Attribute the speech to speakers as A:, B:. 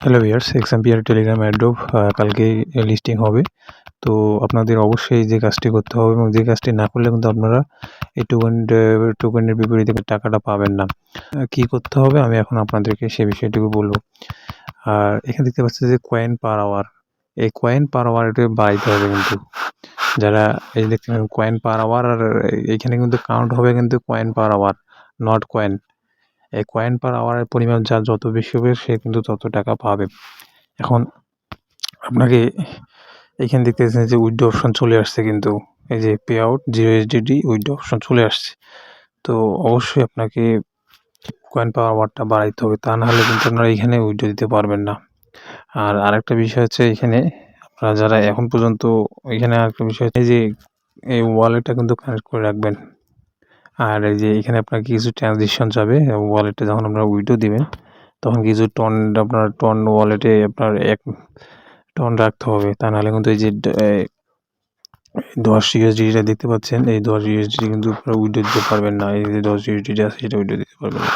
A: Hello viewers, এক্সাম্পিয়ার Telegram airdrop কালকেই listing হবে। তো আপনাদের অবশ্যই যে কাজটি করতে হবে এবং যে কাজটি না করলে কিন্তু আপনারা এই টোকেনের বিপরীতে টাকাটা পাবেন না। কি করতে হবে আমি এখন আপনাদেরকে সে বিষয়টুকু বলব। আর এখানে দেখতে পাচ্ছেন যে কয়েন পার আওয়ার, এই কয়েন পার আওয়ার এটা বাড়াইতে হবে কিন্তু। যারা এই দেখতে পাবেন কয়েন পার আওয়ার, আর এইখানে কিন্তু কাউন্ট হবে কিন্তু coin per hour, not coin. এই কয়েন পার আওয়ারের পরিমাণ যার যত বেশি হবে সে কিন্তু তত টাকা পাবে। এখন আপনাকে এইখানে দেখতে পাচ্ছেন যে উইথড্র অপশন চলে আসছে, কিন্তু এই যে pay out 0 USDT withdraw option চলে আসছে। তো অবশ্যই আপনাকে কয়েন পাওয়ার আওয়ারটা বাড়াইতে হবে, তা নাহলে কিন্তু আপনারা এইখানে উইথড্র দিতে পারবেন না। আর আরেকটা বিষয় হচ্ছে এখানে আপনারা যারা এখন পর্যন্ত এখানে আরেকটা বিষয় হচ্ছে যে এই ওয়ালেটটা কিন্তু কানেক্ট করে রাখবেন। আর এই যে এখানে আপনার কিছু ট্রানজিশন যাবে ওয়ালেটে, যখন আপনারা উইথড্র দিবেন তখন কিছু আপনার টন ওয়ালেটে আপনার 1 টন রাখতে হবে, তা নাহলে কিন্তু এই যে 10 USDT দেখতে পাচ্ছেন, এই 10 USDT কিন্তু আপনারা উইথড্র দিতে পারবেন না। এই যে 10 USDT আছে সেটা উইথড্র দিতে পারবেন না।